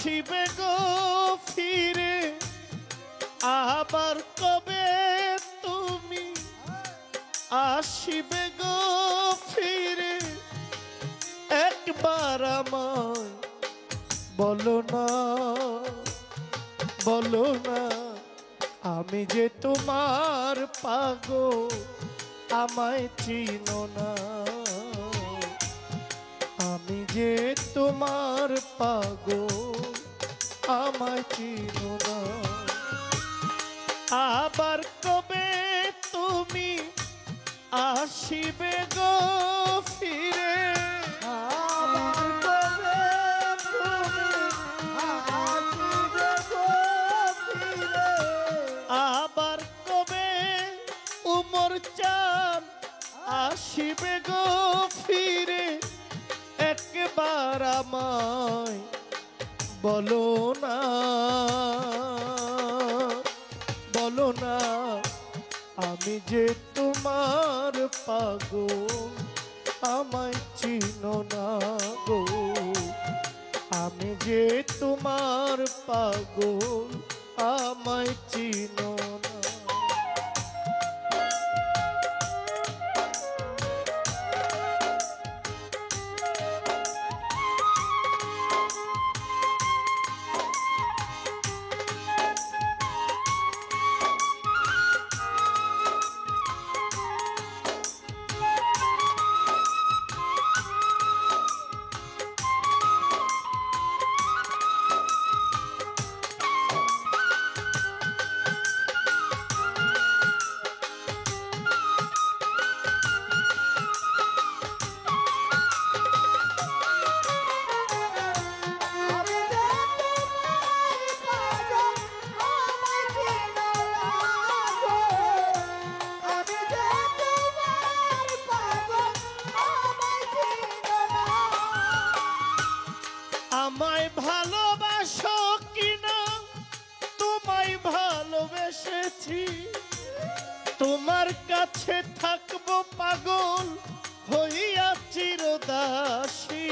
আসিবে গো ফিরে আবার কবে তুমি আসিবে গো ফিরে একবার আমায় বলো না বলো না আমি যে তোমার পাগল আমায় চিনো না আমি যে তোমার পাগল আমায় চিনো না আবার কবে তুমি আসিবে গো ফিরে আবার কবে তুমি আসিবে গো ফিরে আবার কবে উমর চাঁদ আসিবে গো ফিরে একবার আমায় বলো না বলো না আমি যে তোমার পাগল আমায় চিনো না গো আমি যে তোমার পাগল আমায় চিনো না আমায় ভালোবাসো কিনা তোমায় ভালোবেসেছি তোমার কাছে থাকবো পাগল হইয়া চিরদাসী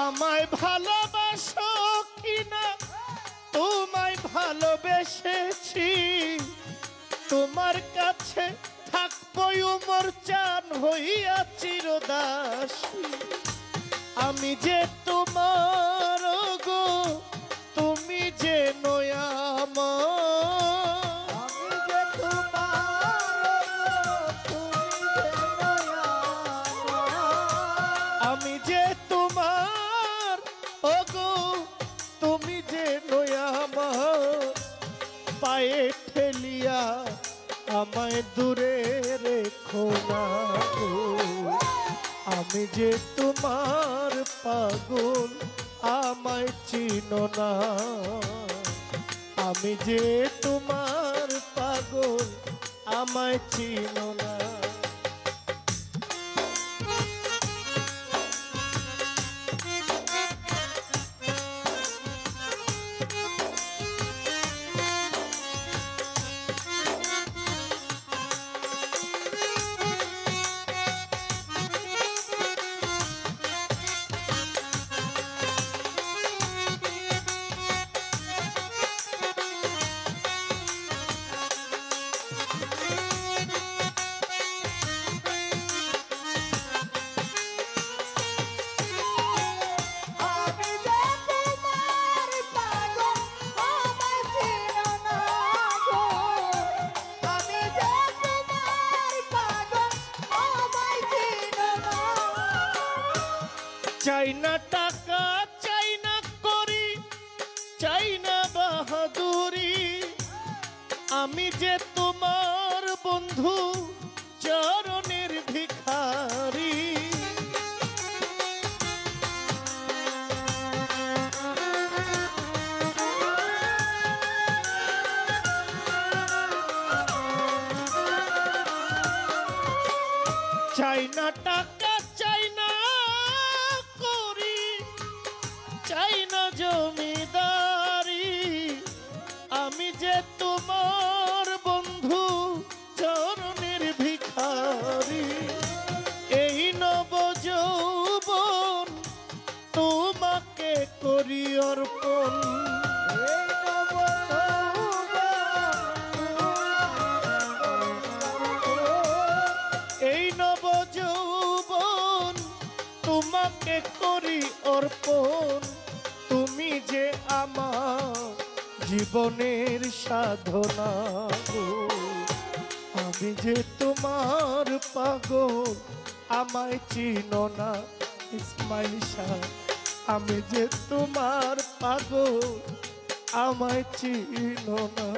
আমায় ভালোবাসো কিনা তোমায় ভালোবেসেছি তোমার কাছে থাকবো উমর চান হইয়া চিরদাসী আমি যে তোমার গো তুমি যে নয়ামা আমি যে তোমার আমি যে তোমার ওগো তুমি যে নয়ামা পায়ে ঠেলিয়া আমায় দূরে রেখো না গো আমি যে তোমার পাগল আমায় চিনো না আমি যে তোমার পাগল আমায় চিনো না চাই না টাকা চাই না করি চাই না বাহাদুরি আমি যে তোমার বন্ধু চরণের ভিখারি চাই না টাকা চাই না করি চাই না জমিদারি করি অর্পণ এই নব যৌবন তোমাকে করি অর্পণ তুমি যে আমার জীবনের সাধনা গো আমি যে তোমার পাগল আমায় চিনো না ইসমাইল শাহ আমি যে তোমার পাগল আমায় চিনো না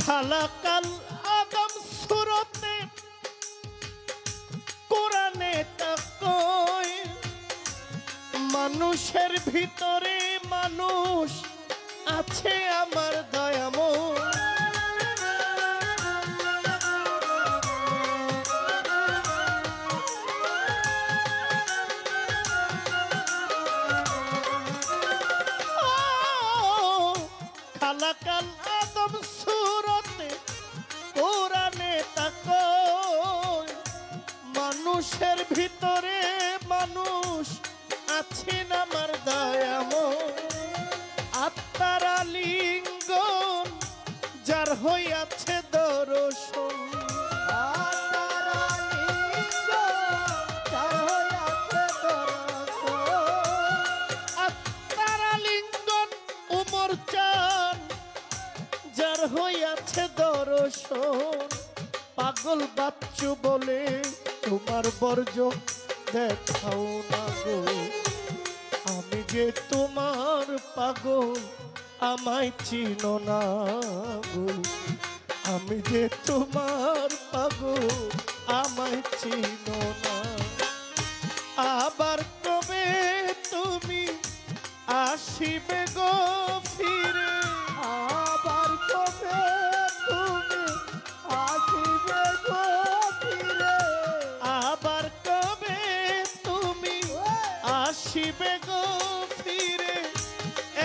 খালাকাল আদম সুরতে কোরআনে তাকয় মানুষের ভিতরে মানুষ আছে আমার দয়াময় খালাকাল আদম সুরতে কোরআনে তাকয় মানুষের ভিতরে মানুষ আছেন আমার দয়াময় আত্মার লিঙ্গন যার হইয়াছে দর্শন আত্মার লিঙ্গন উমর চান যার হইয়াছে দর্শন পাগল বাচ্চু বলে তোমার বর্জ দেখাও না গো আমি যে তোমার পাগল আমায় চিনো না গো আমি যে তোমার পাগল আমায় চিনো না আবার কবে তুমি আসিবে গো ফিরে আবার কবে তুমি আসিবে গো ফিরে আবার কবে তুমি আসিবে গো ফিরে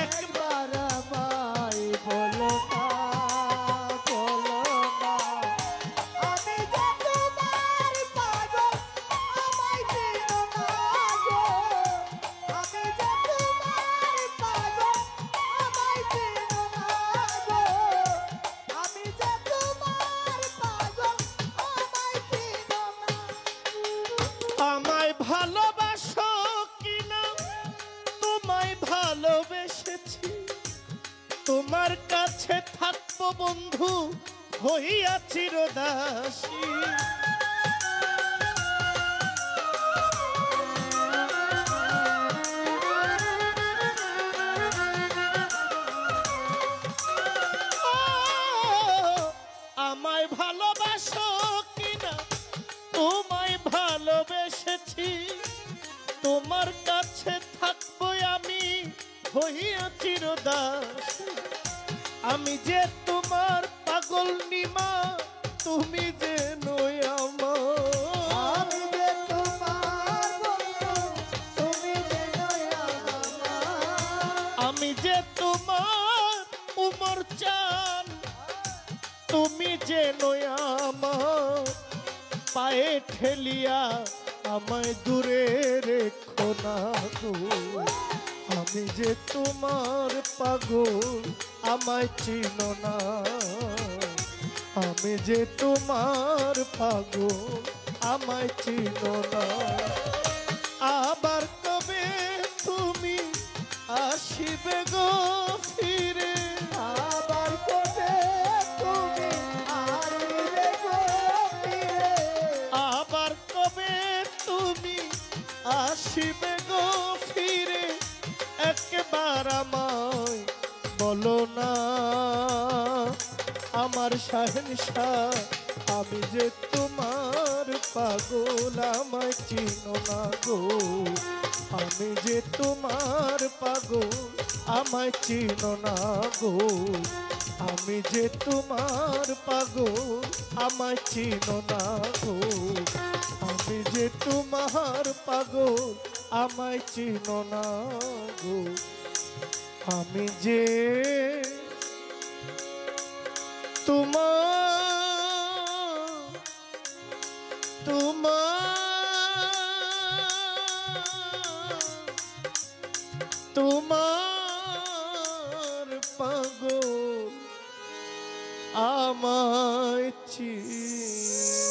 একবার আমায় বলো না আমি যে তোমার পাগল আমায় চিনো না গো আমি যে তোমার পাগল আমায় চিনো না গো আমি যে তোমার পাগল আমায় চিনো না আমায় ভালোবাসো কিনা তোমায় ভালোবেসেছি তোমার কাছে থাকবো বন্ধু হইয়া চিরদাসী আমায় ভালোবাসো কিনা তোমায় ভালোবেসেছি তোমার কাছে থাকবো আমি হইয়া চিরদাস আমি যে তোমার পাগল নিমা তুমি যে নই আমার আমি যে তোমার বন্ধু তুমি যে নয়া আমার আমি যে তোমার উমর চান তুমি যে নই আমার পায়ে ঠেলিয়া আমায় দূরে রেখো না গো আমি যে তোমার পাগল আমায় চিনো না আমি যে তোমার পাগল আমায় চিনো না আবার কবে তুমি আসিবে গো ফিরে আবার কবে তুমি আসিবে গো ফিরে আবার কবে তুমি আসিবে গো ফিরে একবার আমায় বলো না শাহেনশাহ আমি যে তোমার পাগল আমায় চিনো না গো আমি যে তোমার পাগল আমায় চিনো না গো আমি যে তোমার পাগল আমায় চিনো না গো আমি যে তোমার পাগল আমায় চিনো না গো আমি যে তোমার তোমার পাগল আমায় চিনো